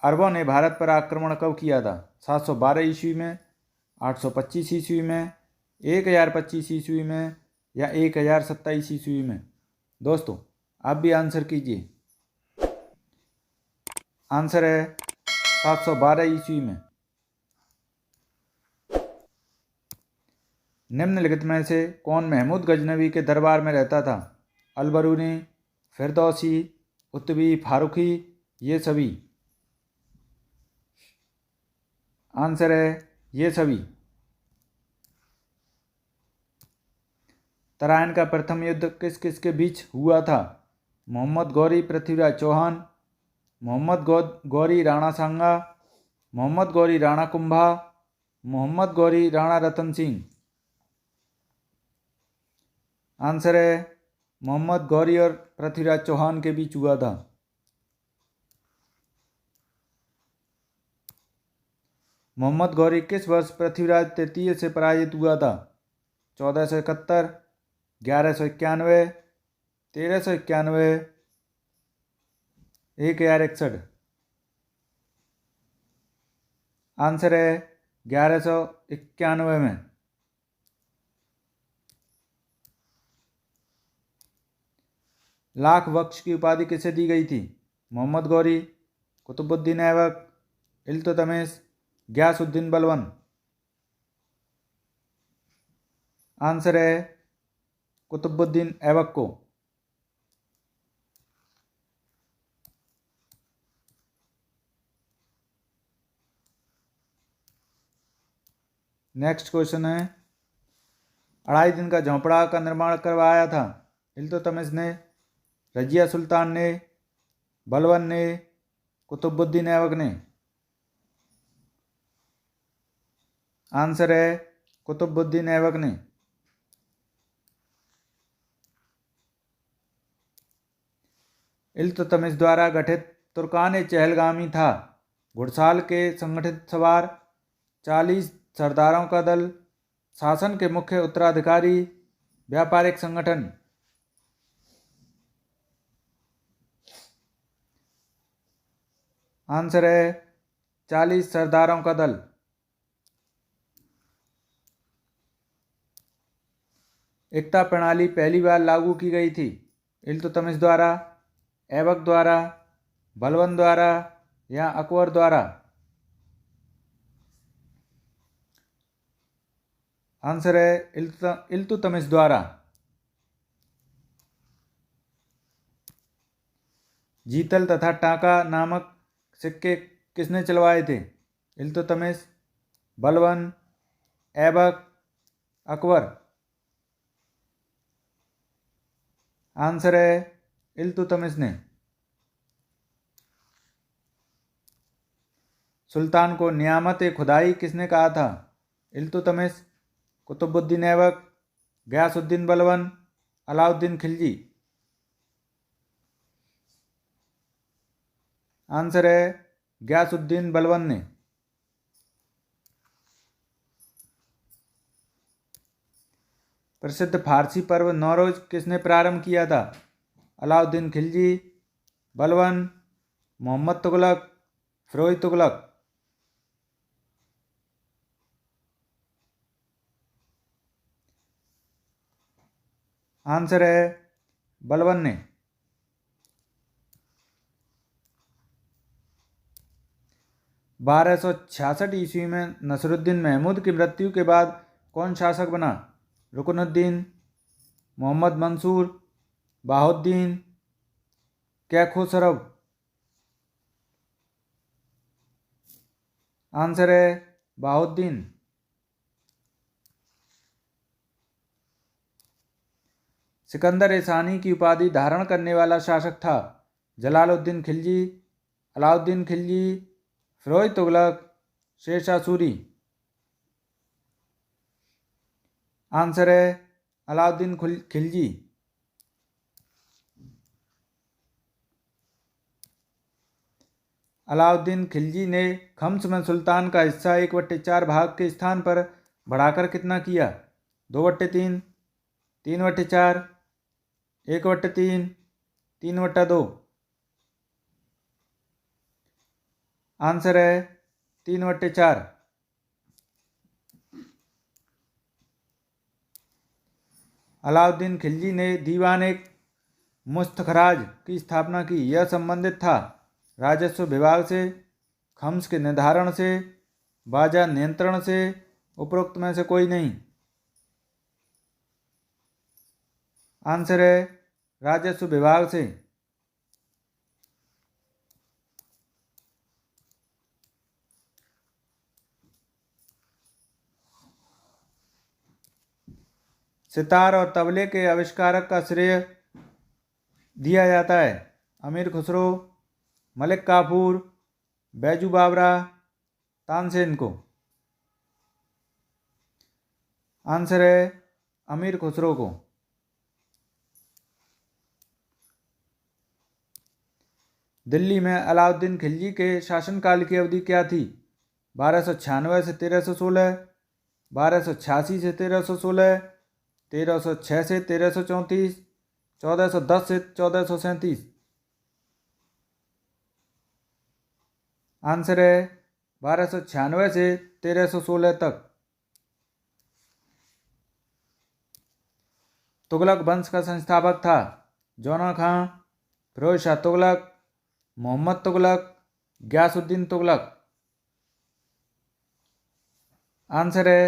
अरबों ने भारत पर आक्रमण कब किया था? 712 ईस्वी में, 825 ईस्वी में, 1025 ईस्वी में या 1027 ईस्वी में? दोस्तों आप भी आंसर कीजिए। आंसर है 712 ईस्वी में। निम्नलिखित में से कौन महमूद गजनवी के दरबार में रहता था? अलबरूनी, फिरदौसी, उत्बी, फारूकी, ये सभी? आंसर है ये सभी। तराइन का प्रथम युद्ध किस किस के बीच हुआ था? मोहम्मद गौरी पृथ्वीराज चौहान, मोहम्मद गौरी राणा सांगा, मोहम्मद गौरी राणा कुंभा, मोहम्मद गौरी राणा रतन सिंह? आंसर है मोहम्मद गौरी और पृथ्वीराज चौहान के बीच हुआ था। मोहम्मद गौरी किस वर्ष पृथ्वीराज तृतीय से पराजित हुआ था? 1471, 1191, 1391, 1061? आंसर है 1191 में। लाख वक्ष की उपाधि किसे दी गई थी? मोहम्मद गौरी, कुतुबुद्दीन ऐबक, इल्तुतमिश, गयासुद्दीन बलबन? आंसर है कुतुबुद्दीन ऐबक को। नेक्स्ट क्वेश्चन है, 2.5 दिन का झोंपड़ा का निर्माण करवाया था? इल्तुतमिश ने, रजिया सुल्तान ने, बलबन ने, कुतुबुद्दीन ऐबक ने? आंसर है कुतुबुद्दीन ऐबक ने। इल्तुतमिश द्वारा गठित तुर्कान चहलगामी था? घुड़साल के संगठित सवार, 40 सरदारों का दल, शासन के मुख्य उत्तराधिकारी, व्यापारिक संगठन? आंसर है 40 सरदारों का दल। एकता प्रणाली पहली बार लागू की गई थी? इल्तुतमिश द्वारा, ऐबक द्वारा, बलबन द्वारा या अकबर द्वारा? आंसर है इल्तुतमिश द्वारा। जीतल तथा टाका नामक सिक्के किसने चलवाए थे? इल्तुतमिश, बलबन, ऐबक, अकबर? आंसर है इल्तुतमिश ने। सुल्तान को नियामत खुदाई किसने कहा था? इल्तुतमिश, कुतुबुद्दीन ऐबक, गयासुद्दीन बलबन, अलाउद्दीन खिलजी? आंसर है गयासुद्दीन बलबन ने। प्रसिद्ध फारसी पर्व नौरोज किसने प्रारंभ किया था? अलाउद्दीन खिलजी, बलबन, मोहम्मद तुगलक, फिरोज तुगलक? आंसर है बलबन ने। 1266 ईस्वी में नसरुद्दीन महमूद की मृत्यु के बाद कौन शासक बना? रुकनुद्दीन, मोहम्मद मंसूर, बहाउद्दीन, कैखुसरव? आंसर है बहाउद्दीन। सिकंदर सानी की उपाधि धारण करने वाला शासक था? जलालुद्दीन खिलजी, अलाउद्दीन खिलजी, फिरोज तुगलक, शेरशाह सूरी? आंसर है अलाउद्दीन खिलजी। अलाउद्दीन खिलजी ने खम्स में सुल्तान का हिस्सा 1/4 भाग के स्थान पर बढ़ाकर कितना किया? 2/3, 3/4, 1/3, 3/2? आंसर है 3/4। अलाउद्दीन खिलजी ने दीवान मुस्तखराज की स्थापना की। यह संबंधित था राजस्व विभाग से, खम्स के निर्धारण से, बाजार नियंत्रण से, उपरोक्त में से कोई नहीं। आंसर है राजस्व विभाग से। सितार और तबले के आविष्कारक का श्रेय दिया जाता है अमीर खुसरो, मलिक काफूर, बैजू बावरा, तानसेन को। आंसर है अमीर खुसरो को। दिल्ली में अलाउद्दीन खिलजी के शासनकाल की अवधि क्या थी? 1296 से 1316, 1286 से 1316, 1306 से 1334, 1410 से 1437। आंसर है 1296 से 1316 तक। तुगलक वंश का संस्थापक था जौना खां, फिरोज शाह तुगलक, मोहम्मद तुगलक, गयासुद्दीन तुगलक। आंसर है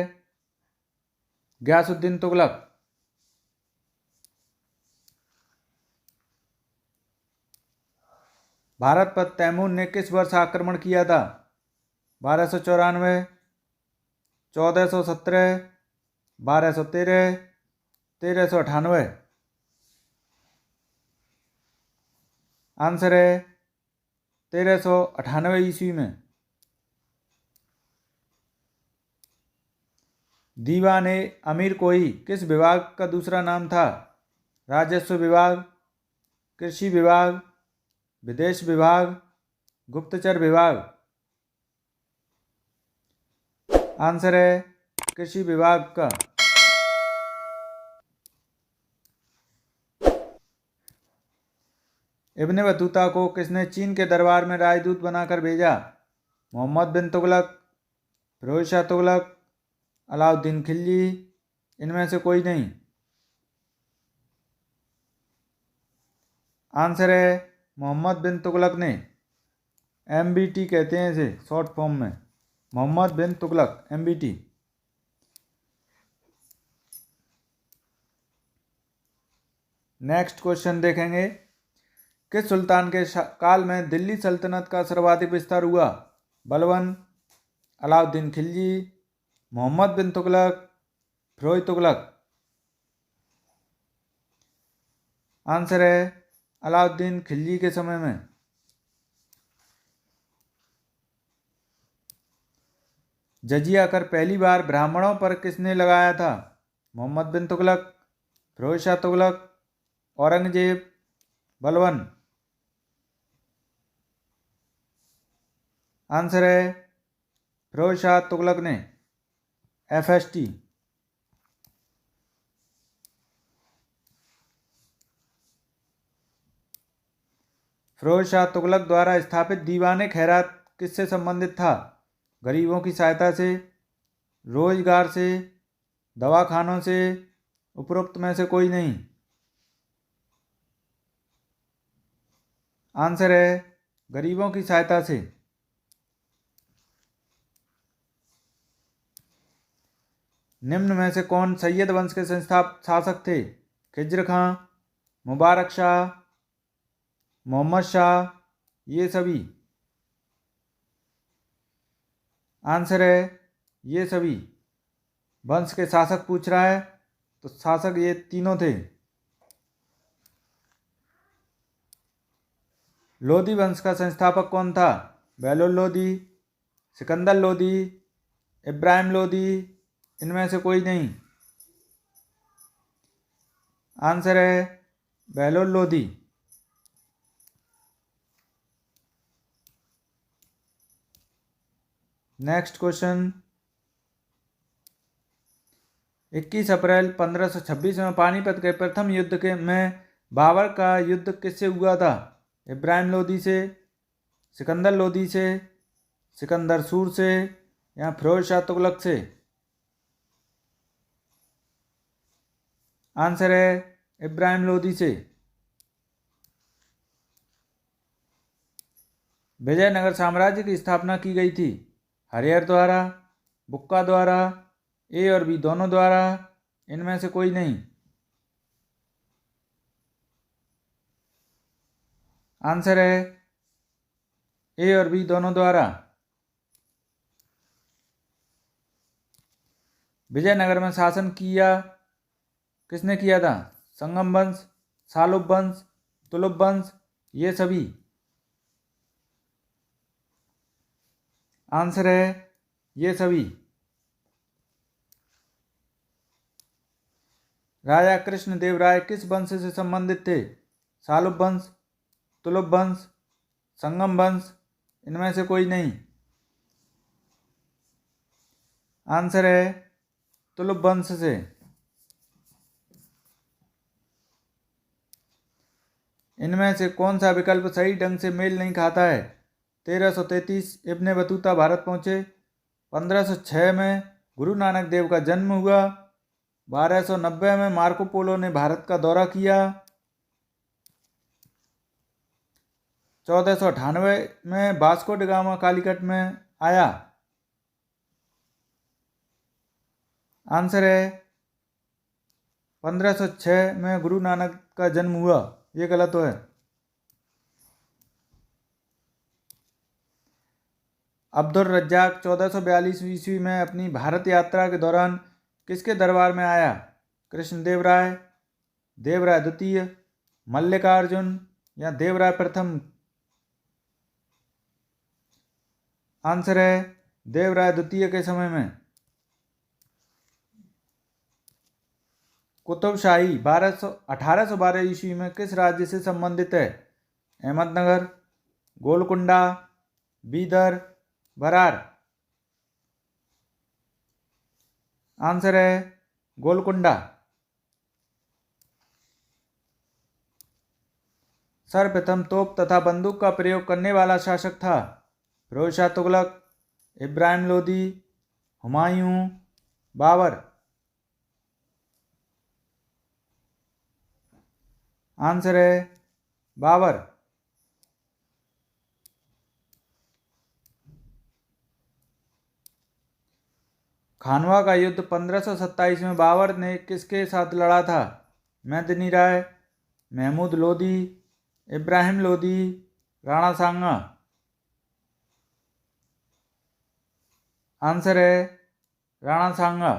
गयासुद्दीन तुगलक। भारत पर तैमूर ने किस वर्ष आक्रमण किया था? 1294, 1417, 1213, 1398। आंसर है 1398 ईस्वी में। दीवान अमीर कोई किस विभाग का दूसरा नाम था? राजस्व विभाग, कृषि विभाग, विदेश विभाग, गुप्तचर विभाग। आंसर है कृषि विभाग का। इब्न बतूता को किसने चीन के दरबार में राजदूत बनाकर भेजा? मोहम्मद बिन तुगलक, फिरोज शाह तुगलक, अलाउद्दीन खिलजी, इनमें से कोई नहीं। आंसर है मोहम्मद बिन तुगलक ने। MBT कहते हैं इसे शॉर्ट फॉर्म में, मोहम्मद बिन तुगलक, MBT। नेक्स्ट क्वेश्चन देखेंगे। किस सुल्तान के काल में दिल्ली सल्तनत का सर्वाधिक विस्तार हुआ? बलबन, अलाउद्दीन खिलजी, मोहम्मद बिन तुगलक, फिरोज तुगलक। आंसर है अलाउद्दीन खिलजी के समय में। जजिया कर पहली बार ब्राह्मणों पर किसने लगाया था? मोहम्मद बिन तुगलक, फिरोज शाह तुगलक, औरंगजेब, बलबन। आंसर है फिरोज शाह तुगलक ने, FST। फिरोज शाह तुगलक द्वारा स्थापित दीवान खैरात किससे संबंधित था? गरीबों की सहायता से, रोजगार से, दवाखानों से, उपरोक्त में से कोई नहीं। आंसर है गरीबों की सहायता से। निम्न में से कौन सैयद वंश के शासक थे? खिज्र खां, मुबारक शाह, मोहम्मद शाह, ये सभी। आंसर है ये सभी। वंश के शासक पूछ रहा है तो शासक ये तीनों थे। लोदी वंश का संस्थापक कौन था? बैलुल लोदी, सिकंदर लोदी, इब्राहिम लोदी, इनमें से कोई नहीं। आंसर है बैलुल लोदी। Next question. 21 अप्रैल 1526 में पानीपत के प्रथम युद्ध में बाबर का युद्ध किससे हुआ था? इब्राहिम लोदी से, सिकंदर लोदी से, सिकंदर सूर से या फिरोज शाह तुगलक से? आंसर है इब्राहिम लोदी से। विजयनगर साम्राज्य की स्थापना की गई थी? हरिहर द्वारा, बुक्का द्वारा, ए और बी दोनों द्वारा, इनमें से कोई नहीं? आंसर है ए और बी दोनों द्वारा। विजयनगर में शासन किया किसने किया था? संगम वंश, सालुब वंश, तुलुप वंश, ये सभी? आंसर है ये सभी। राजा कृष्णदेव राय किस वंश से संबंधित थे? सालुब वंश, तुलुप वंश, संगम वंश, इनमें से कोई नहीं? आंसर है तुलुप वंश से। इनमें से कौन सा विकल्प सही ढंग से मेल नहीं खाता है? 1333 इब्ने बतूता भारत पहुंचे, 1506 में गुरु नानक देव का जन्म हुआ, 1290 में मार्को पोलो ने भारत का दौरा किया, 1498 में वास्को ड गामा कालीकट में आया। आंसर है 1506 में गुरु नानक का जन्म हुआ, ये गलत है। अब्दुल रज्जाक 1442 ईस्वी में अपनी भारत यात्रा के दौरान किसके दरबार में आया? कृष्णदेव राय, देवराय द्वितीय, मल्लिकार्जुन या देवराय प्रथम? आंसर है देवराय द्वितीय के समय में। कुतुबशाही 1812 ईस्वी में किस राज्य से संबंधित है? अहमदनगर, गोलकुंडा, बीदर, बरार? आंसर है गोलकुंडा। सर्वप्रथम तोप तथा बंदूक का प्रयोग करने वाला शासक था? फिरोज शाह तुगलक, इब्राहिम लोदी, हुमायूं, बाबर? आंसर है बाबर। खानवा का युद्ध 1527 में बाबर ने किसके साथ लड़ा था? मेदिनी राय, महमूद लोदी, इब्राहिम लोदी, राणा सांगा? आंसर है राणा सांगा।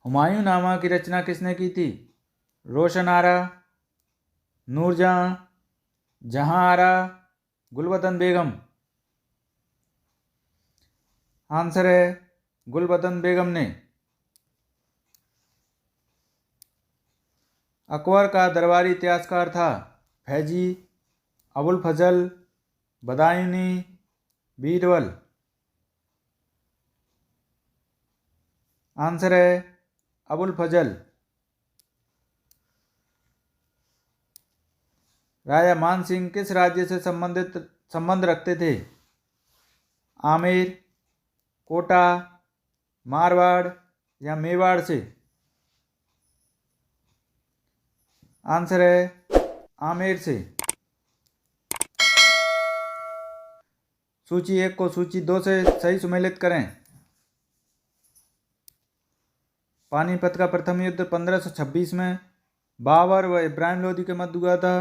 हुमायूं नामा की रचना किसने की थी? रोशन आरा, नूरजहां, जहां आरा, गुलबदन बेगम? आंसर है गुलबदन बेगम ने। अकबर का दरबारी इतिहासकार था? फैजी, अबुल फजल, बदायूनी, बीरबल? आंसर है अबुल फजल। राजा मान सिंह किस राज्य से संबंध रखते थे? आमेर, कोटा, मारवाड़ या मेवाड़ से? आंसर है आमेर से। सूची 1 को सूची 2 से सही सुमेलित करें। पानीपत का प्रथम युद्ध 1526 में बाबर व इब्राहिम लोदी के मध्य हुआ था।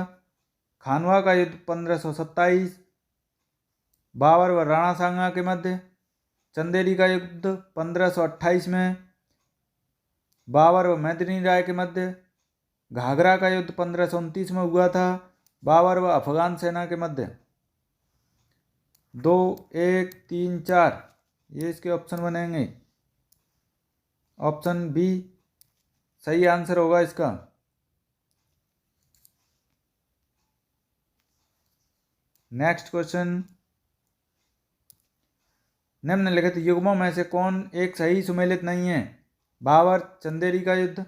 खानवा का युद्ध 1527 बाबर व राणा सांगा के मध्य। चंदेरी का युद्ध 1528 में बाबर व मेदिनी राय के मध्य। घाघरा का युद्ध 1529 में हुआ था बाबर व अफगान सेना के मध्य। 2, 1, 3, 4 ये इसके ऑप्शन बनेंगे। ऑप्शन बी सही आंसर होगा इसका। नेक्स्ट क्वेश्चन, निम्नलिखित युग्मों में से कौन एक सही सुमेलित नहीं है? बाबर चंदेरी का युद्ध,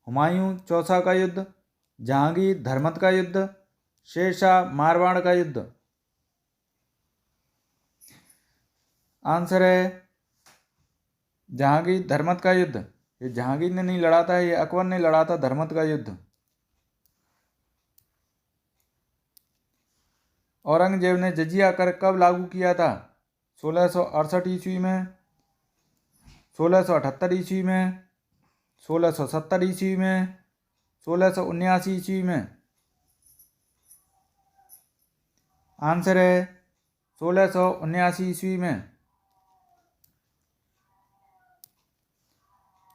हुमायूं चौसा का युद्ध, जहांगीर धर्मत का युद्ध, शेरशाह मारवाड़ का युद्ध। आंसर है जहांगीर धर्मत का युद्ध। ये जहांगीर ने नहीं लड़ा था, ये अकबर ने लड़ा था धर्मत का युद्ध। औरंगजेब ने जजिया कर कब लागू किया था? 1668 ईस्वी में, 1678 ईस्वी में, 1670 ईस्वी में, 1679 ईस्वी में। आंसर है 1679 ईस्वी में।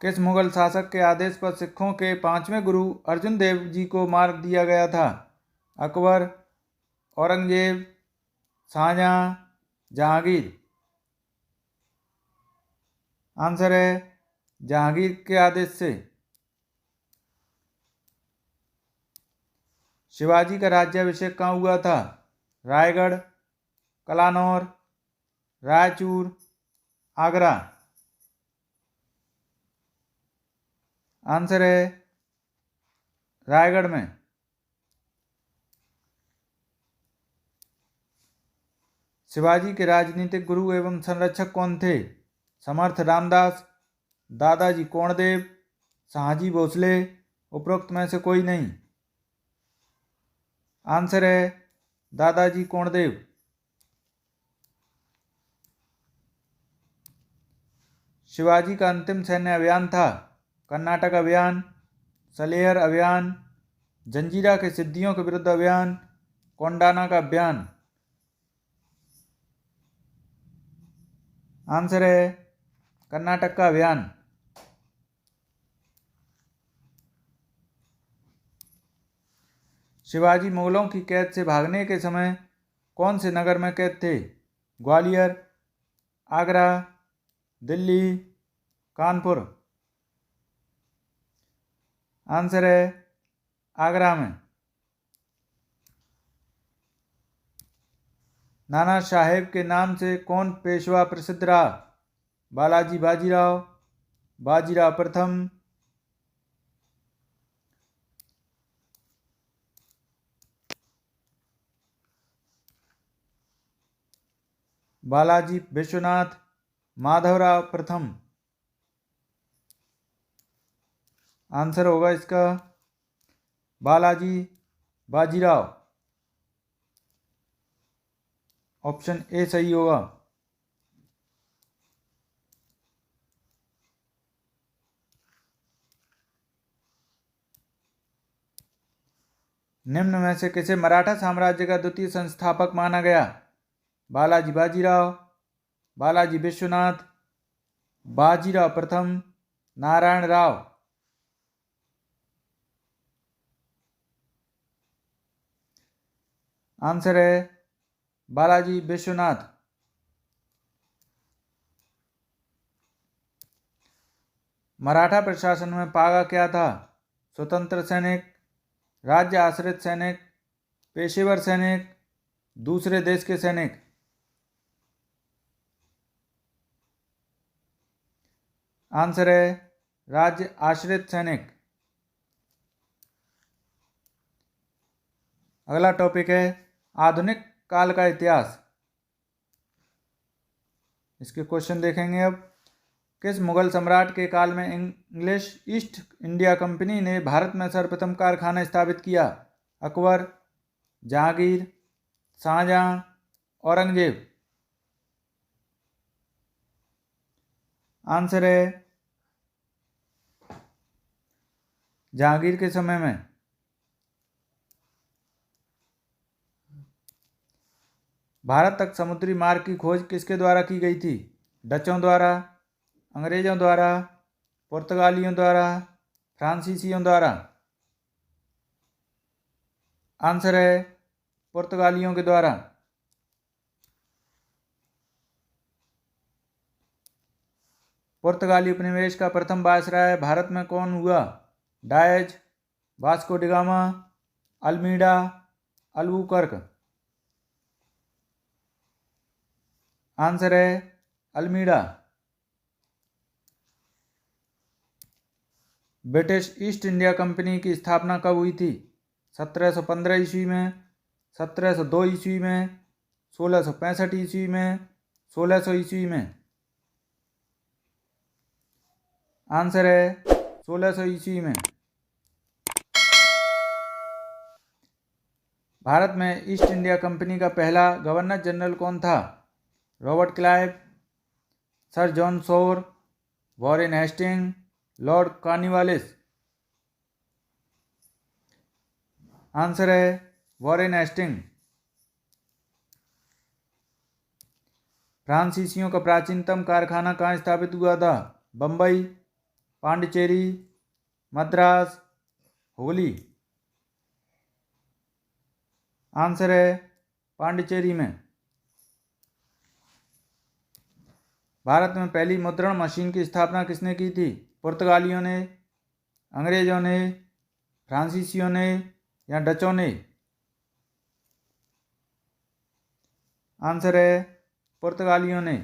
किस मुगल शासक के आदेश पर सिखों के 5वें गुरु अर्जुन देव जी को मार दिया गया था? अकबर, औरंगजेब, शाहजहां, जहांगीर। आंसर है जहांगीर के आदेश से। शिवाजी का राज्याभिषेक कहाँ हुआ था? रायगढ़, कलानौर, रायचूर, आगरा। आंसर है रायगढ़ में। शिवाजी के राजनीतिक गुरु एवं संरक्षक कौन थे? समर्थ रामदास, दादाजी कोंडदेव, शाहजी भोसले, उपरोक्त में से कोई नहीं। आंसर है दादाजी कोंडदेव। शिवाजी का अंतिम सैन्य अभियान था कर्नाटक अभियान, सलेहर अभियान, जंजीरा के सिद्धियों के विरुद्ध अभियान, कोंडाना का अभियान। आंसर है कर्नाटक का अभियान। शिवाजी मुगलों की कैद से भागने के समय कौन से नगर में कैद थे? ग्वालियर, आगरा, दिल्ली, कानपुर। आंसर है आगरा में। नाना साहेब के नाम से कौन पेशवा प्रसिद्ध रहा? बालाजी बाजीराव, बाजीराव प्रथम, बालाजी विश्वनाथ, माधवराव प्रथम। आंसर होगा इसका बालाजी बाजीराव। ऑप्शन ए सही होगा। निम्न में से किसे मराठा साम्राज्य का द्वितीय संस्थापक माना गया? बालाजी बाजीराव, बालाजी विश्वनाथ, बाजीराव प्रथम, नारायण राव। आंसर है बालाजी विश्वनाथ। मराठा प्रशासन में पागा क्या था? स्वतंत्र सैनिक, राज्य आश्रित सैनिक, पेशेवर सैनिक, दूसरे देश के सैनिक। आंसर है राज्य आश्रित सैनिक। अगला टॉपिक है आधुनिक काल का इतिहास। इसके क्वेश्चन देखेंगे अब। किस मुगल सम्राट के काल में इंग्लिश ईस्ट इंडिया कंपनी ने भारत में सर्वप्रथम कारखाना स्थापित किया? अकबर, जहांगीर, शाहजहां, औरंगजेब। आंसर है जहांगीर के समय में। भारत तक समुद्री मार्ग की खोज किसके द्वारा की गई थी? डचों द्वारा, अंग्रेजों द्वारा, पुर्तगालियों द्वारा, फ्रांसीसियों द्वारा। आंसर है पुर्तगालियों के द्वारा। पुर्तगाली उपनिवेश का प्रथम वायसराय भारत में कौन हुआ? Dias, Vasco da Gama, Almeida, Albuquerque. Answer है Almeida. British East India Company की स्थापना कब हुई थी? 1715 ईस्वी में, 1702 ईस्वी में, 1665 ईस्वी में, 1600 ईस्वी में। आंसर है 1600 ईस्वी में। भारत में ईस्ट इंडिया कंपनी का पहला गवर्नर जनरल कौन था? Robert Clive, sir John Shore, Warren Hasting, Lord Cornwallis. Answer है वॉरेन हेस्टिंग। फ्रांसीसियों का प्राचीनतम कारखाना कहाँ स्थापित हुआ था? बम्बई, पांडिचेरी, मद्रास, हुगली। आंसर है पांडिचेरी में। भारत में पहली मुद्रण मशीन की स्थापना किसने की थी? पुर्तगालियों ने, अंग्रेजों ने, फ्रांसीसियों ने या डचों ने? आंसर है पुर्तगालियों ने।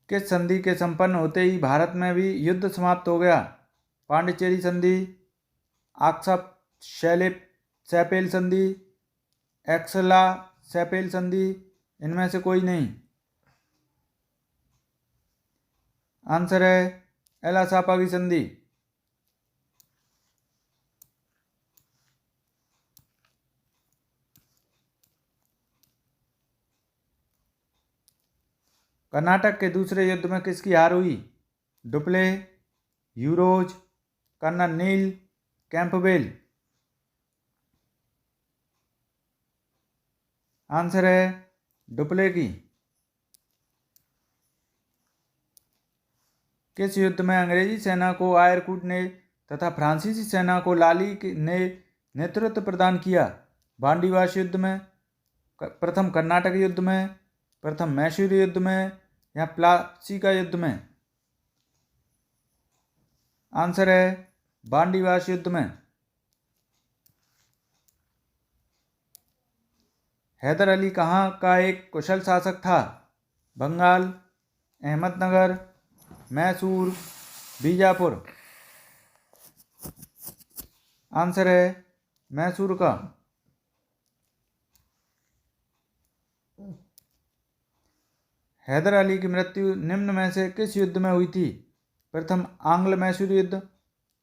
किस संधि के संपन्न होते ही भारत में भी युद्ध समाप्त हो गया? पांडिचेरी संधि, आक्सफ शैपेल संधि, एक्सला शैपेल संधि, इनमें से कोई नहीं। आंसर है एलासापा की संधि। कर्नाटक के दूसरे युद्ध में किसकी हार हुई? डुप्ले, यूरोज, कर्नल नील, कैंपबेल। आंसर है डुप्ले की। किस युद्ध में अंग्रेजी सेना को आयरकुट ने तथा फ्रांसीसी सेना को लाली ने नेतृत्व प्रदान किया? बांडीवाश युद्ध में, प्रथम कर्नाटक युद्ध में, प्रथम मैसूर युद्ध में या प्लासी का युद्ध में? आंसर है बांडीवाश युद्ध में। हैदर अली कहाँ का एक कुशल शासक था? बंगाल, अहमदनगर, मैसूर, बीजापुर। आंसर है मैसूर का। हैदर अली की मृत्यु निम्न में से किस युद्ध में हुई थी? प्रथम आंग्ल मैसूर युद्ध,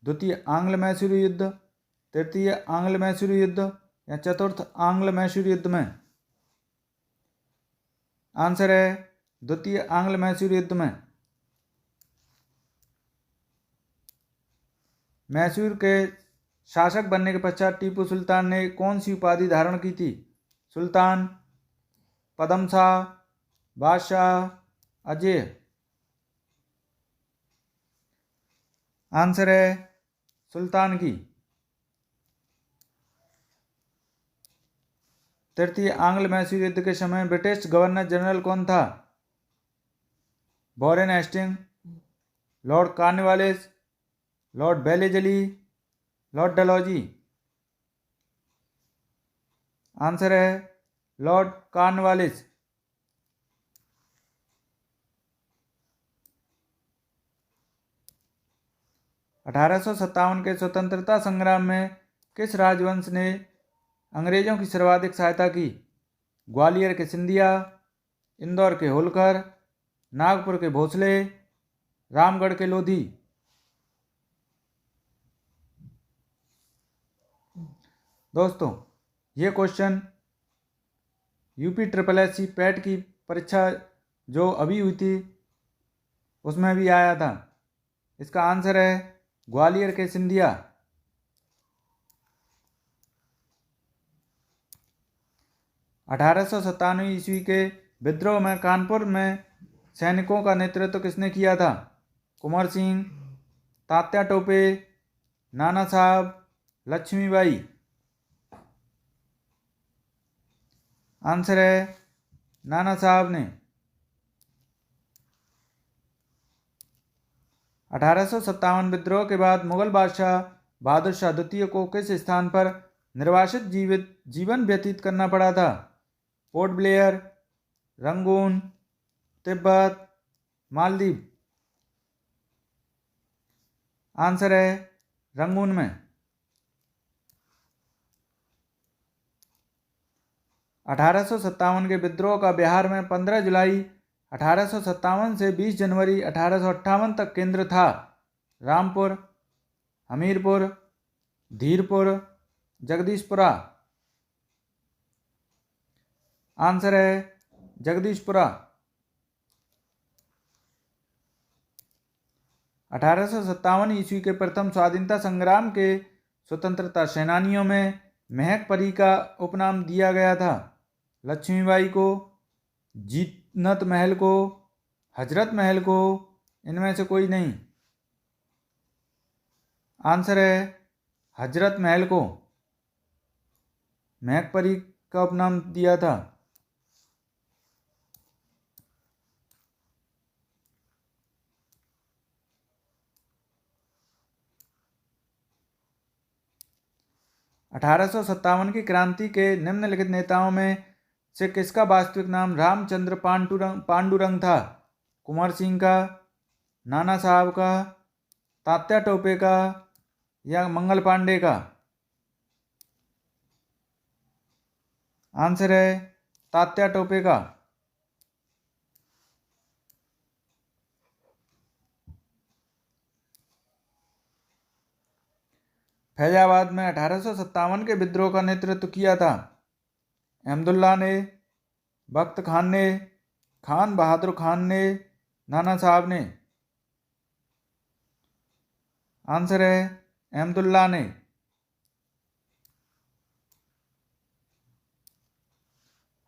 द्वितीय आंग्ल मैसूर युद्ध, तृतीय आंग्ल मैसूर युद्ध या चतुर्थ आंग्ल मैसूर युद्ध में? आंसर है द्वितीय आंग्ल मैसूर युद्ध में। मैसूर के शासक बनने के पश्चात टीपू सुल्तान ने कौन सी उपाधि धारण की थी? सुल्तान, पदमशाह, बादशाह, अजय। आंसर है सुल्तान की। तृतीय आंग्ल मैसूर युद्ध के समय ब्रिटिश गवर्नर जनरल कौन था? Warren Hasting, Lord Cornwallis, Lord Wellesley, Lord Dalhousie. Answer है लॉर्ड कॉर्नवालिस। अठारह के स्वतंत्रता संग्राम में किस राजवंश ने अंग्रेजों की सर्वाधिक सहायता की? ग्वालियर के सिंधिया, इंदौर के होलकर, नागपुर के भोसले, रामगढ़ के लोधी। दोस्तों, ये क्वेश्चन यूपी SSC पैट की परीक्षा जो अभी हुई थी उसमें भी आया था। इसका आंसर है ग्वालियर के सिंधिया। अठारह ईस्वी के विद्रोह में कानपुर में सैनिकों का नेतृत्व किसने किया था? कुंवर सिंह, तात्या टोपे, नाना साहब, लक्ष्मीबाई। आंसर है नाना साहब ने। 1857 विद्रोह के बाद मुगल बादशाह बहादुर शाह द्वितीय को किस स्थान पर निर्वासित जीवन व्यतीत करना पड़ा था? Port Blair, Rangoon, Tibet, Maldives. Answer है रंगून में। 1857 के विद्रोह का बिहार में 15 जुलाई 1857 से 20 जनवरी 1858 तक केंद्र था। रामपुर, हमीरपुर, धीरपुर, जगदीशपुरा। आंसर है जगदीशपुरा। 1857 ईस्वी के प्रथम स्वाधीनता संग्राम के स्वतंत्रता सेनानियों में महक परी का उपनाम दिया गया था। लक्ष्मीबाई को, जीनत महल को, हजरत महल को, इनमें से कोई नहीं। आंसर है हजरत महल को महक परी का उपनाम दिया था। (1857) की क्रांति के निम्नलिखित नेताओं में से किसका वास्तविक नाम रामचंद्र पांडुरंग था? कुंवर सिंह का, नाना साहब का, तात्या टोपे का या मंगल पांडे का? आंसर है तात्या टोपे का। फैजाबाद में 1857 के विद्रोह का नेतृत्व किया था अहमदुल्ला ने, बख्त खान ने, खान बहादुर खान ने, नाना साहब ने? आंसर है अहमदुल्ला ने।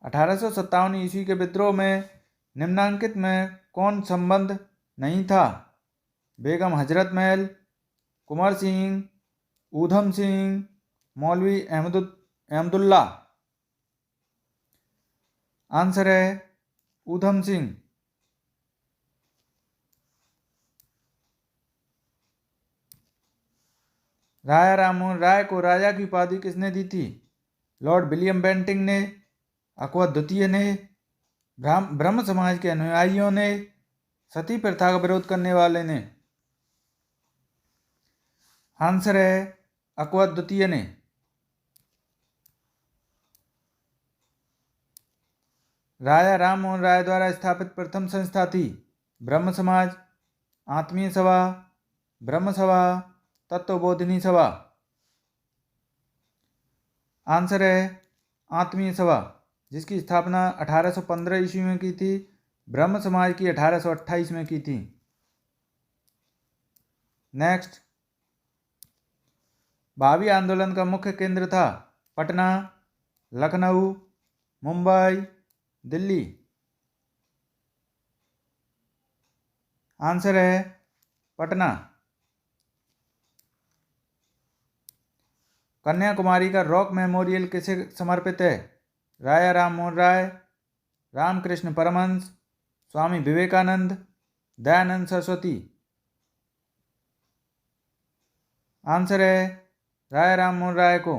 1857 ईस्वी के विद्रोह में निम्नांकित में कौन संबंध नहीं था? बेगम हजरत महल, कुंवर सिंह, ऊधम सिंह, मौलवी अहमदुल्ला? आंसर है ऊधम सिंह। राजा राममोहन राय को राजा की उपाधि किसने दी थी? लॉर्ड विलियम बेंटिंग ने, अकबर द्वितीय ने, ब्रह्म समाज के अनुयायियों ने, सती प्रथा का विरोध करने वाले ने? आंसर है अकबर द्वितीय ने। राजा राममोहन राय द्वारा स्थापित प्रथम संस्था थी ब्रह्म समाज, आत्मीय सभा, ब्रह्म सभा, तत्वबोधिनी सभा? आंसर है आत्मीय सभा, जिसकी स्थापना 1815 ईस्वी में की थी। ब्रह्म समाज की 1828 में की थी। नेक्स्ट, भावी आंदोलन का मुख्य केंद्र था पटना, लखनऊ, मुंबई, दिल्ली? आंसर है पटना। कन्याकुमारी का रॉक मेमोरियल किसे समर्पित है? राजा राममोहन राय, रामकृष्ण परमहंस, स्वामी विवेकानंद, दयानंद सरस्वती? आंसर है राजा राममोहन राय को।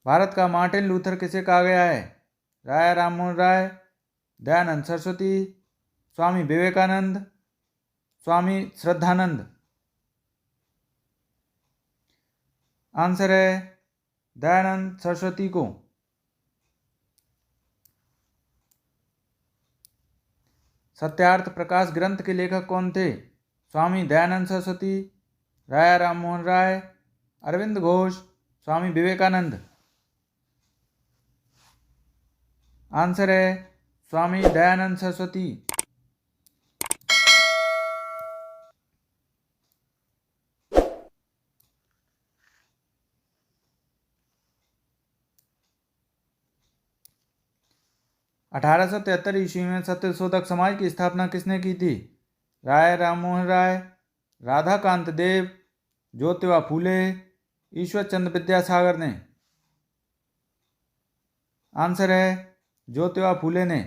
भारत का मार्टिन लूथर किसे कहा गया है? राजा राममोहन राय, दयानंद सरस्वती, स्वामी विवेकानंद, स्वामी श्रद्धानंद? आंसर है दयानंद सरस्वती को। सत्यार्थ प्रकाश ग्रंथ के लेखक कौन थे? स्वामी दयानंद सरस्वती, राजा राममोहन राय, अरविंद घोष, स्वामी विवेकानंद? आंसर है स्वामी दयानंद सरस्वती। (1873 ईस्वी में सत्यशोधक समाज की स्थापना किसने की थी? राजा राममोहन राय, राधाकांत देव, ज्योतिबा फूले, ईश्वर चंद्र विद्यासागर ने? आंसर है ज्योतिबा फूले ने।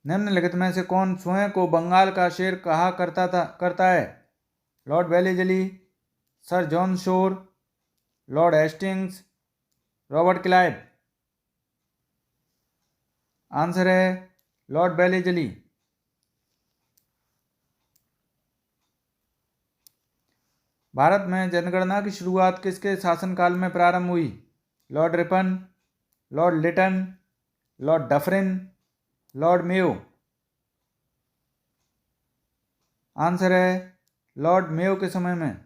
निम्नलिखित में से कौन स्वयं को बंगाल का शेर कहा करता है? लॉर्ड वेलेजली, सर जॉन शोर, Lord Hastings, Robert Clive. Answer है लॉर्ड बेलेजली। भारत में जनगणना की शुरुआत किसके शासनकाल में प्रारंभ हुई? Lord Ripon, Lord Lytton, Lord Dufferin, Lord Mayo. Answer है लॉर्ड मेयो के समय में।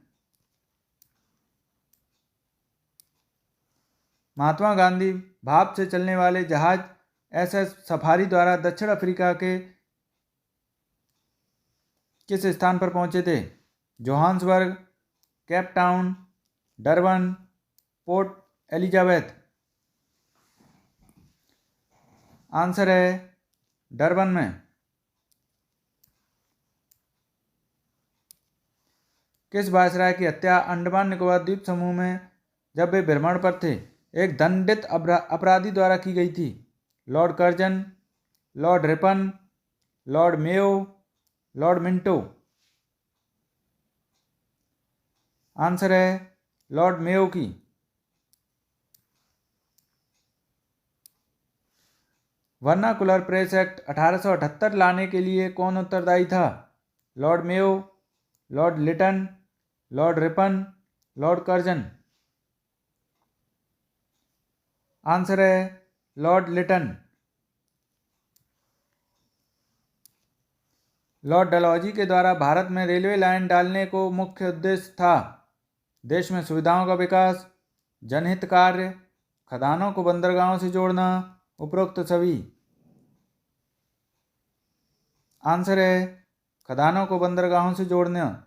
महात्मा गांधी भाप से चलने वाले जहाज एसएस सफारी द्वारा दक्षिण अफ्रीका के किस स्थान पर पहुंचे थे? Johannesburg, Cape Town, Durban, port Elizabeth. Answer है डरबन में। किस वायसराय की हत्या अंडमान निकोबार द्वीप समूह में जब वे भ्रमण पर थे एक दंडित अपराधी द्वारा की गई थी? Lord Curzon, Lord Ripon, Lord Mayo, Lord Minto. Answer है लॉर्ड मेयो की। वर्नाकुलर प्रेस एक्ट 1878 लाने के लिए कौन उत्तरदायी था? Lord Mayo, Lord Lytton, Lord Ripon, Lord Curzon. Answer है लॉर्ड लिटन। लॉर्ड डलहौजी के द्वारा भारत में रेलवे लाइन डालने को मुख्य उद्देश्य था? देश में सुविधाओं का विकास, जनहित कार्य, खदानों को बंदरगाहों से जोड़ना, उपरोक्त सभी। आंसर है खदानों को बंदरगाहों से जोड़ना।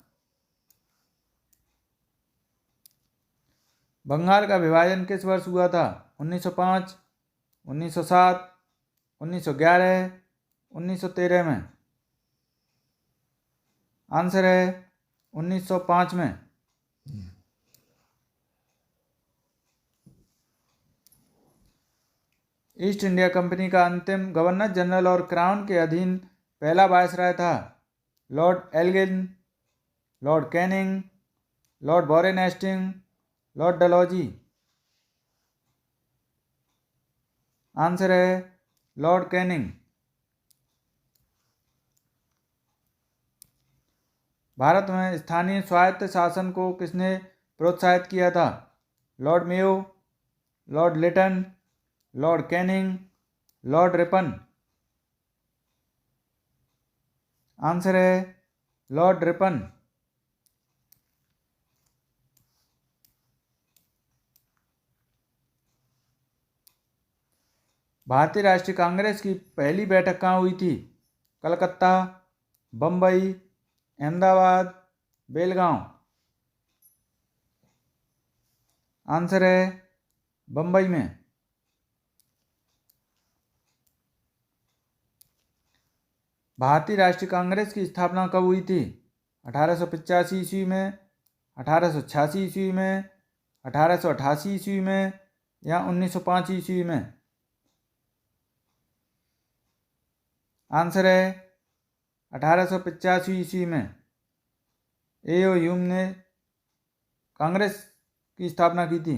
बंगाल का विभाजन किस वर्ष हुआ था? 1905, 1907, 1911, 1913 में। आंसर है 1905 में। ईस्ट इंडिया कंपनी का अंतिम गवर्नर जनरल और क्राउन के अधीन पहला वायसराय था? Lord Elgin, Lord Canning, Lord Warren Hasting, Lord Dalhousie. Answer है लॉर्ड कैनिंग। भारत में स्थानीय स्वायत्त शासन को किसने प्रोत्साहित किया था? Lord Mayo, Lord Lytton, Lord Canning, Lord Ripon. Answer है लॉर्ड रिपन। भारतीय राष्ट्रीय कांग्रेस की पहली बैठक कहाँ हुई थी? कलकत्ता, बम्बई, अहमदाबाद, बेलगांव। आंसर है बम्बई में। भारतीय राष्ट्रीय कांग्रेस की स्थापना कब हुई थी? 1885 ईस्वी में, 1886 ईस्वी में, 1888 ईस्वी में या 1905 ईस्वी में? आंसर है 1885 ईस्वी में। एओ ह्यूम ने कांग्रेस की स्थापना की थी।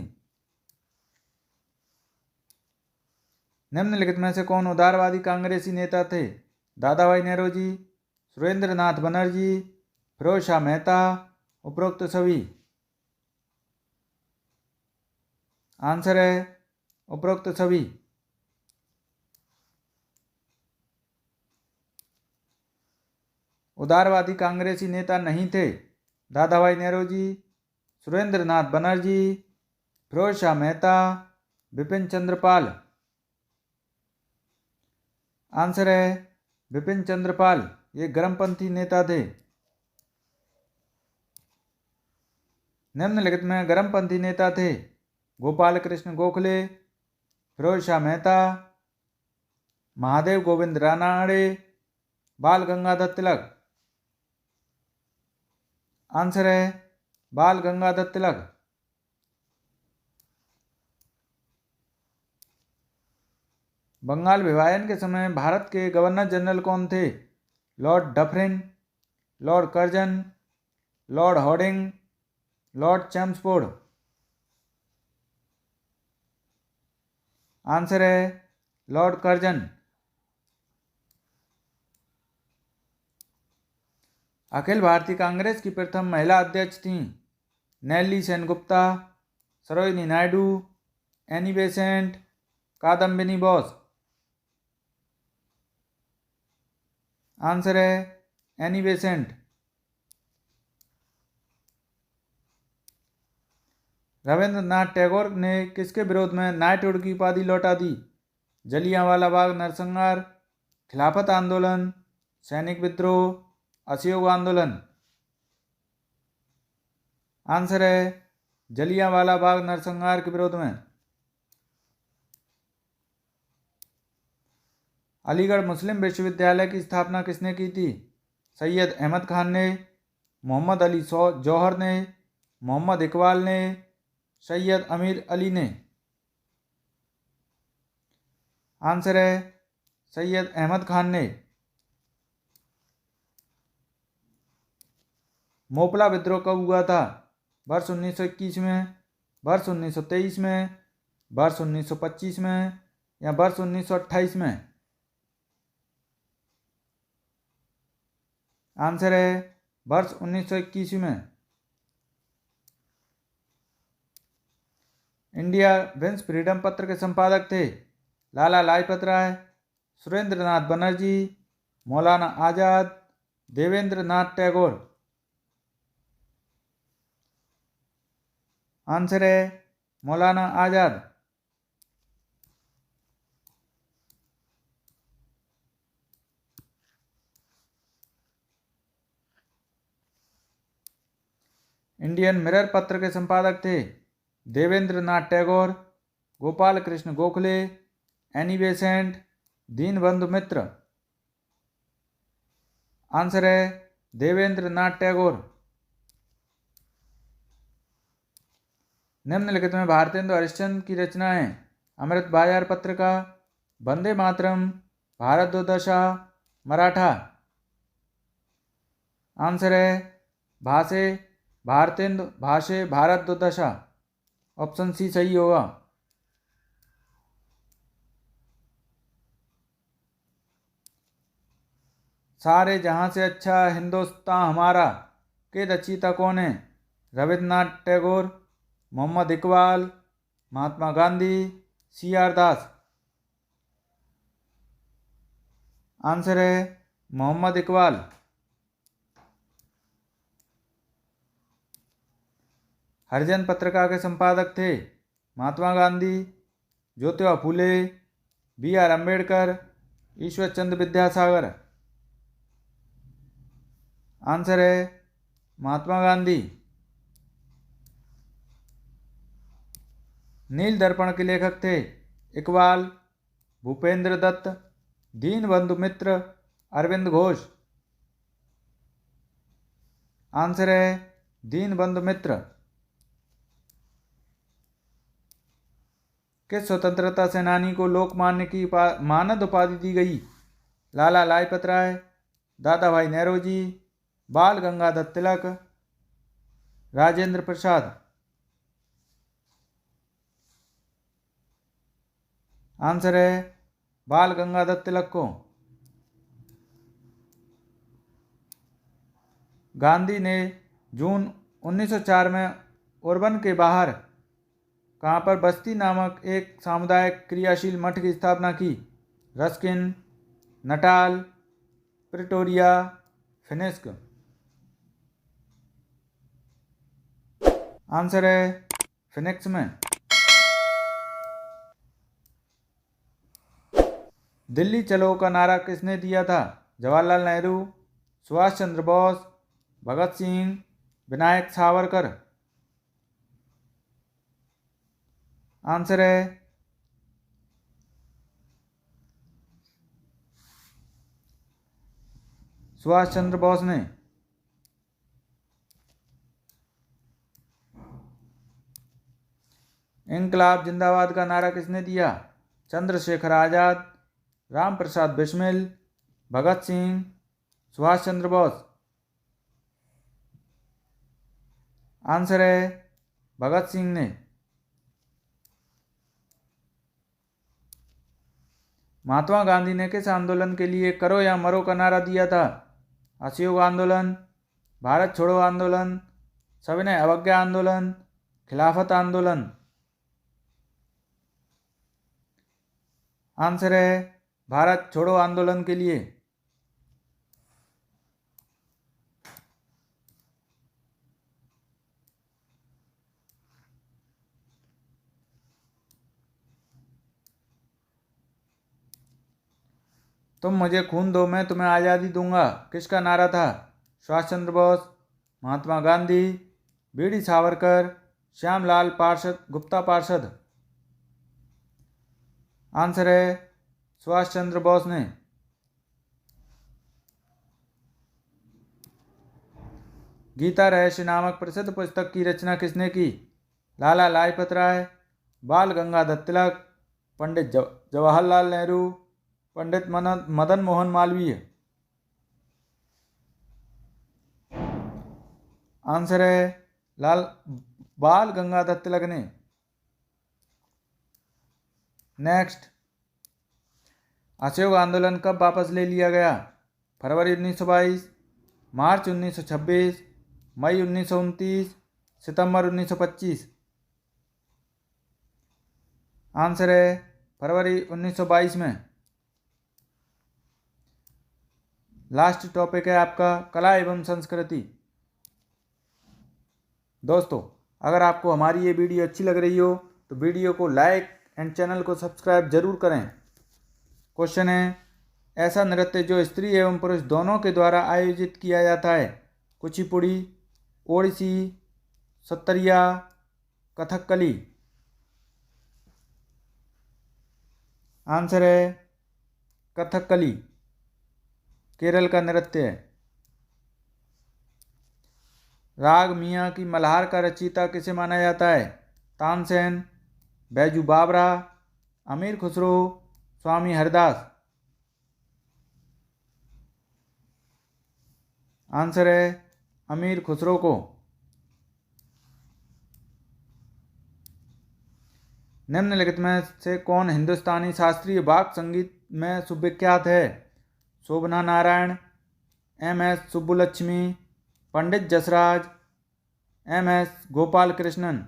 निम्नलिखित में से कौन उदारवादी कांग्रेसी नेता थे? दादाभाई नौरोजी, सुरेंद्र नाथ बनर्जी, फिरोज शाह मेहता, उपरोक्त सभी। आंसर है उपरोक्त सभी। उदारवादी कांग्रेसी नेता नहीं थे? दादाभाई नौरोजी, सुरेंद्र नाथ बनर्जी, फिरोज शाह मेहता, बिपिन चंद्र पाल। आंसर है बिपिन चंद्र पाल। ये गर्मपंथी नेता थे। निम्नलिखित में गर्मपंथी नेता थे? गोपाल कृष्ण गोखले, फिरोज शाह मेहता, महादेव गोविंद रानाडे, बाल गंगाधर तिलक। आंसर है बाल गंगाधर तिलक। बंगाल विभाजन के समय भारत के गवर्नर जनरल कौन थे? Lord Dufferin, Lord Curzon, Lord Hardinge, Lord Chelmsford. Answer है लॉर्ड कर्जन। अखिल भारतीय कांग्रेस की प्रथम महिला अध्यक्ष थीं Nellie Sengupta, Sarojini Naidu, Annie Besant, Kadambini Bose. Answer है एनी बेसेंट। रविंद्रनाथ टैगोर ने किसके विरोध में नाइटहुड की उपाधि लौटा दी? जलियांवाला बाग नरसंहार, खिलाफत आंदोलन, सैनिक विद्रोह, असहयोग आंदोलन। आंसर है जलियांवाला बाग नरसंहार के विरोध में। अलीगढ़ मुस्लिम विश्वविद्यालय की स्थापना किसने की थी? सैयद अहमद खान ने, मोहम्मद अली जौहर ने, मोहम्मद इकबाल ने, सैयद अमीर अली ने। आंसर है सैयद अहमद खान ने। मोपला विद्रोह कब हुआ था? वर्ष 1921 में, वर्ष 1923 में, वर्ष 1925 में या वर्ष 1928 में? आंसर है वर्ष 1921 में। इंडिया विंस फ्रीडम पत्र के संपादक थे लाला लाजपत राय, सुरेंद्रनाथ बनर्जी, मौलाना आज़ाद, देवेंद्र नाथ टैगोर। आंसर है मौलाना आज़ाद। इंडियन मिरर पत्र के संपादक थे देवेंद्र नाथ टैगोर, गोपाल कृष्ण गोखले, एनी बेसेंट, दीनबंधु मित्र। आंसर है देवेंद्र नाथ टैगोर। निम्नलिखित में भारतेंदु हरिश्चंद्र की रचनाएं अमृत बाजार पत्रिका, वंदे मातरम, भारत दुर्दशा, मराठा। आंसर है भाषे भारतेंदु भाषे भारत दुर्दशा। ऑप्शन सी सही होगा। सारे जहां से अच्छा हिंदुस्तान हमारा के रचयिता कौन है? Rabindranath Tagore, Mohammad Iqbal, Mahatma Gandhi, C R Das. Answer है मोहम्मद इकबाल। हरिजन पत्रिका के संपादक थे Mahatma Gandhi, Jyotiba Phule, B R Ambedkar, Ishwar Chandra Vidyasagar. Answer है महात्मा गांधी। नील दर्पण के लेखक थे इकबाल, भूपेंद्र दत्त, दीनबंधु मित्र, अरविंद घोष। आंसर है दीनबंधु मित्र। किस स्वतंत्रता सेनानी को लोकमान्य की मानद उपाधि दी गई? लाला लाजपत राय, दादा भाई नेरोजी, बाल गंगाधर तिलक, राजेंद्र प्रसाद। आंसर है बाल गंगाधर तिलक को। गांधी ने जून 1904 में उर्बन के बाहर कहाँ पर बस्ती नामक एक सामुदायिक क्रियाशील मठ की स्थापना की? Ruskin, Natal, Pretoria, Phoenix. Answer है फिनिक्स में। दिल्ली चलो का नारा किसने दिया था? जवाहरलाल नेहरू, सुभाष चंद्र बोस, भगत सिंह, विनायक सावरकर। आंसर है सुभाष चंद्र बोस ने। इंकलाब जिंदाबाद का नारा किसने दिया? चंद्रशेखर आजाद, राम प्रसाद बिस्मिल, भगत सिंह, सुभाष चंद्र बोस। आंसर है भगत सिंह ने। महात्मा गांधी ने किस आंदोलन के लिए करो या मरो का नारा दिया था? असहयोग आंदोलन, भारत छोड़ो आंदोलन, सविनय अवज्ञा आंदोलन, खिलाफत आंदोलन। आंसर है भारत छोड़ो आंदोलन के लिए। तुम मुझे खून दो मैं तुम्हें आज़ादी दूंगा किसका नारा था? सुभाष चंद्र बोस, महात्मा गांधी, बीडी सावरकर, श्यामलाल पार्षद गुप्ता पार्षद। आंसर है सुभाष चंद्र बोस ने। गीता रहस्य नामक प्रसिद्ध पुस्तक की रचना किसने की? लाला लाजपत राय, बाल गंगाधर तिलक, पंडित जवाहरलाल नेहरू, पंडित मदन मोहन मालवीय। आंसर है बाल गंगाधर तिलक ने। नेक्स्ट, असहयोग आंदोलन कब वापस ले लिया गया? फरवरी 1922, मार्च 1926, मई 1929, सितंबर 1925। आंसर है फरवरी 1922 में। लास्ट टॉपिक है आपका कला एवं संस्कृति। दोस्तों, अगर आपको हमारी ये वीडियो अच्छी लग रही हो तो वीडियो को लाइक एंड चैनल को सब्सक्राइब जरूर करें। क्वेश्चन है, ऐसा नृत्य जो स्त्री एवं पुरुष दोनों के द्वारा आयोजित किया जाता है? कुचिपुड़ी, ओडिसी, सत्तरिया, कथकली। आंसर है कथकली, केरल का नृत्य है। राग मियाँ की मल्हार का रचयिता किसे माना जाता है? तानसेन, बैजू बावरा, अमीर खुसरो, स्वामी हरदास। आंसर है अमीर खुसरो को। निम्नलिखित में से कौन हिंदुस्तानी शास्त्रीय वाद्य संगीत में सुविख्यात है? शोभना Narayan, MS. Subbulakshmi, Pandit Jasraj, MS. Gopal Krishnan.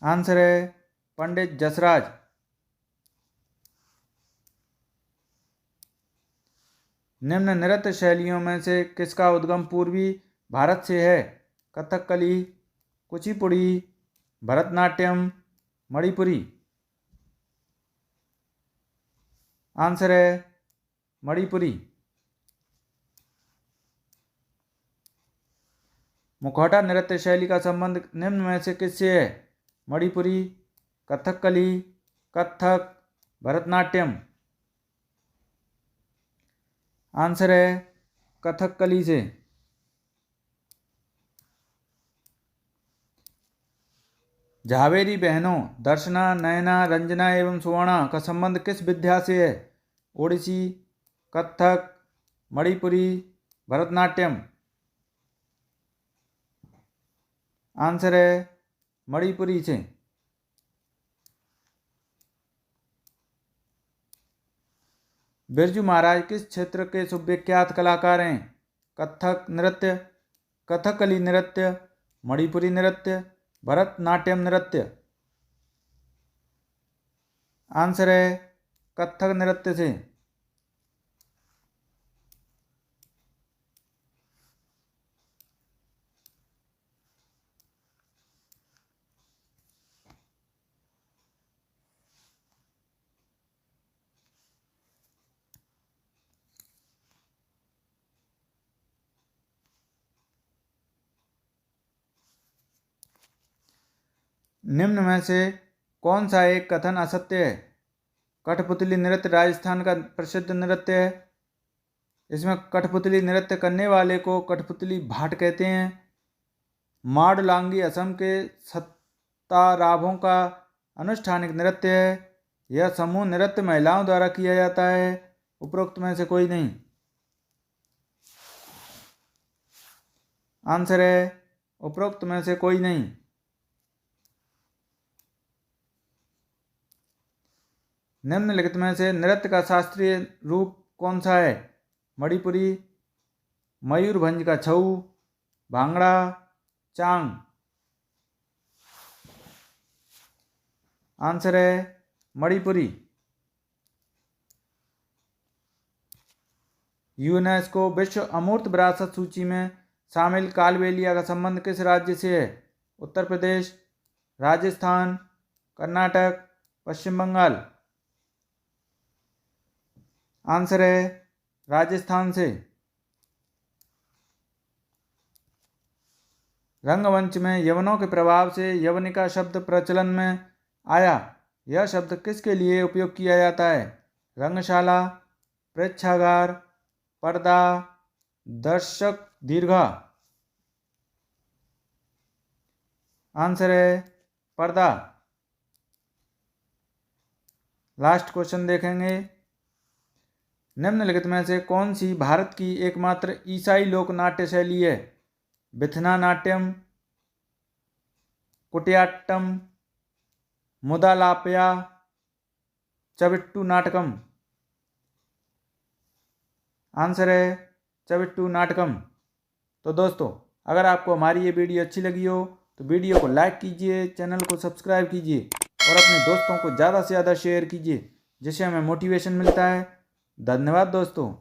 Answer है पंडित जसराज। निम्न नृत्य शैलियों में से किसका उद्गम पूर्वी भारत से है? कथकली, कुचिपुड़ी, भरतनाट्यम, मणिपुरी। आंसर है मणिपुरी। मुखौटा नृत्य शैली का संबंध निम्न में से किससे है? मणिपुरी, कथकली, कथक, भरतनाट्यम। आंसर है कथकली से। झावेरी बहनों दर्शना, नयना, रंजना एवं सुवर्णा का संबंध किस विद्या से है? ओडिसी, कथक, मणिपुरी, भरतनाट्यम। आंसर है मणिपुरी से। बिरजू महाराज किस क्षेत्र के सुविख्यात कलाकार हैं? कथक नृत्य, कथकली नृत्य, मणिपुरी नृत्य, भरतनाट्यम नृत्य। आंसर है कथक नृत्य से। निम्न में से कौन सा एक कथन असत्य है? कठपुतली नृत्य राजस्थान का प्रसिद्ध नृत्य है। इसमें कठपुतली नृत्य करने वाले को कठपुतली भाट कहते हैं। माडलांगी असम के सत्ताराभों का अनुष्ठानिक नृत्य है। यह समूह नृत्य महिलाओं द्वारा किया जाता है। उपरोक्त में से कोई नहीं। आंसर है उपरोक्त में से कोई नहीं। निम्नलिखित में से नृत्य का शास्त्रीय रूप कौन सा है? मणिपुरी, मयूरभंज का छऊ, भांगड़ा, चांग। आंसर है मणिपुरी। यूनेस्को विश्व अमूर्त विरासत सूची में शामिल कालबेलिया का संबंध किस राज्य से है? उत्तर प्रदेश, राजस्थान, कर्नाटक, पश्चिम बंगाल। आंसर है राजस्थान से। रंगमंच में यवनों के प्रभाव से यवनिका शब्द प्रचलन में आया। यह शब्द किसके लिए उपयोग किया जाता है? रंगशाला, प्रेक्षागार, पर्दा, दर्शक दीर्घा। आंसर है पर्दा। लास्ट क्वेश्चन देखेंगे। निम्नलिखित में से कौन सी भारत की एकमात्र ईसाई लोक नाट्य शैली है? बिथना नाट्यम, कुटियाट्टम, मुदालापया, चविट्टू नाटकम। आंसर है चविट्टू नाटकम। तो दोस्तों, अगर आपको हमारी ये वीडियो अच्छी लगी हो तो वीडियो को लाइक कीजिए, चैनल को सब्सक्राइब कीजिए और अपने दोस्तों को ज़्यादा से ज़्यादा शेयर कीजिए, जिससे हमें मोटिवेशन मिलता है। धन्यवाद दोस्तों।